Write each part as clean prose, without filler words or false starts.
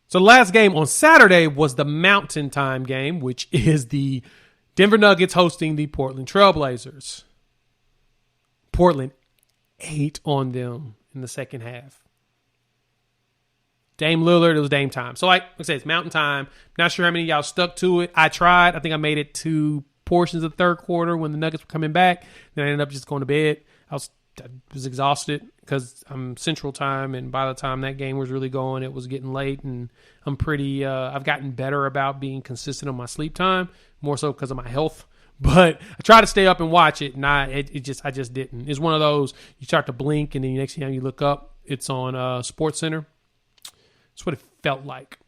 So the last game on Saturday was the Mountain Time game, which is the Denver Nuggets hosting the Portland Trailblazers. Portland ate on them in the second half. Dame Lillard, it was Dame time. So like I said, it's Mountain Time. Not sure how many of y'all stuck to it. I tried. I think I made it to portions of the third quarter when the Nuggets were coming back. Then I ended up just going to bed. I was exhausted because I'm Central Time, and by the time that game was really going, it was getting late, and I'm pretty I've gotten better about being consistent on my sleep time, more so because of my health. But I try to stay up and watch it, and I just didn't. It's one of those, you start to blink, and then the next thing you look up, it's on Sports Center. That's what it felt like.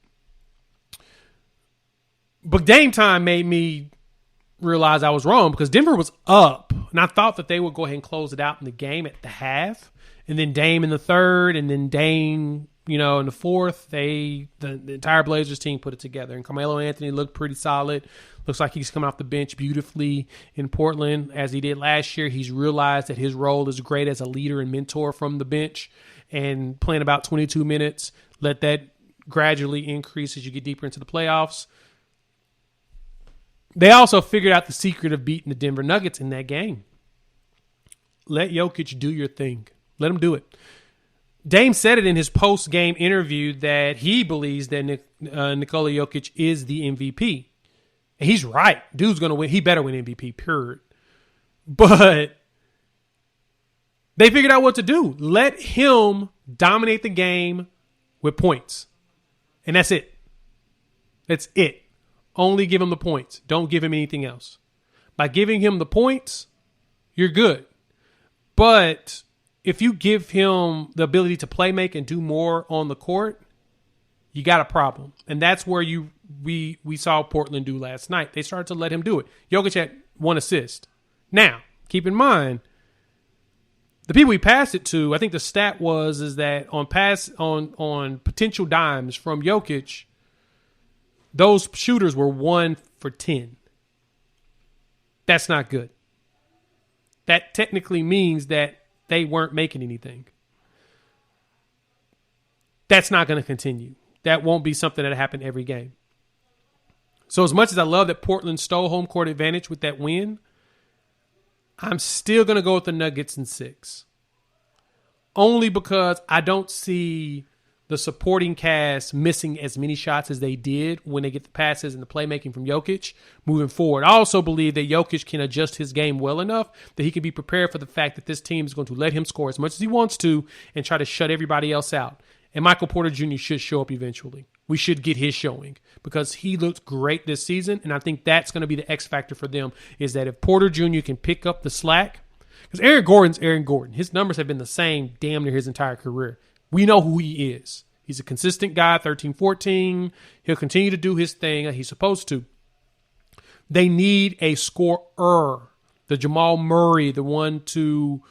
But Dame time made me realize I was wrong, because Denver was up, and I thought that they would go ahead and close it out in the game at the half, and then Dame in the third, and then Dame, in the fourth. The entire Blazers team put it together, and Carmelo Anthony looked pretty solid. Looks like he's coming off the bench beautifully in Portland, as he did last year. He's realized that his role is great as a leader and mentor from the bench, and playing about 22 minutes. Let that gradually increase as you get deeper into the playoffs. They also figured out the secret of beating the Denver Nuggets in that game. Let Jokic do your thing. Let him do it. Dame said it in his post-game interview that he believes that Nikola Jokic is the MVP. And he's right. Dude's going to win. He better win MVP, period. But they figured out what to do. Let him dominate the game with points. And that's it. That's it. Only give him the points. Don't give him anything else. By giving him the points, you're good. But if you give him the ability to play make and do more on the court, you got a problem. And that's where we saw Portland do last night. They started to let him do it. Jokic had 1 assist. Now, keep in mind, the people he passed it to, I think the stat is that on potential dimes from Jokic, those shooters were 1 for 10. That's not good. That technically means that they weren't making anything. That's not going to continue. That won't be something that happen every game. So as much as I love that Portland stole home court advantage with that win, I'm still going to go with the Nuggets in 6. Only because I don't see the supporting cast missing as many shots as they did when they get the passes and the playmaking from Jokic moving forward. I also believe that Jokic can adjust his game well enough that he can be prepared for the fact that this team is going to let him score as much as he wants to and try to shut everybody else out. And Michael Porter Jr. should show up eventually. We should get his showing because he looked great this season, and I think that's going to be the X factor for them, is that if Porter Jr. can pick up the slack, because Aaron Gordon's Aaron Gordon. His numbers have been the same damn near his entire career. We know who he is. He's a consistent guy, 13-14. He'll continue to do his thing like he's supposed to. They need a scorer, the Jamal Murray, the one to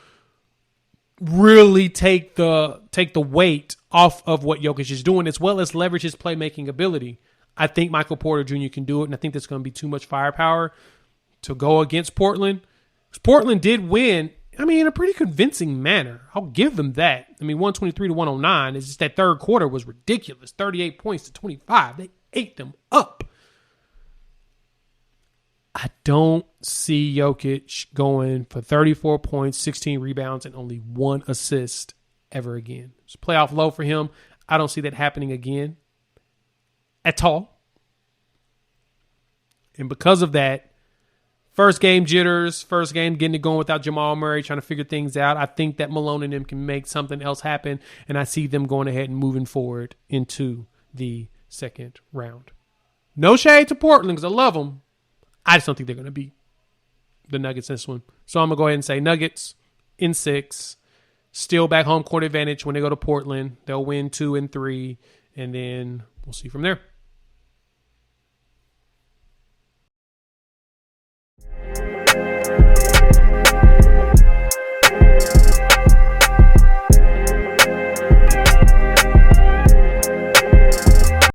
really take the weight off of what Jokic is doing, as well as leverage his playmaking ability. I think Michael Porter Jr. can do it, and I think there's going to be too much firepower to go against Portland. Portland did win, in a pretty convincing manner. I'll give them that. 123-109. It's just that third quarter was ridiculous. 38 points to 25. They ate them up. I don't see Jokic going for 34 points, 16 rebounds, and only 1 assist ever again. It's a playoff low for him. I don't see that happening again at all. And because of that, first game jitters, first game getting it going without Jamal Murray, trying to figure things out. I think that Malone and them can make something else happen, and I see them going ahead and moving forward into the second round. No shade to Portland because I love them. I just don't think they're going to beat the Nuggets in this one. So I'm going to go ahead and say Nuggets in 6. Still back home court advantage when they go to Portland. They'll win 2 and 3, and then we'll see from there.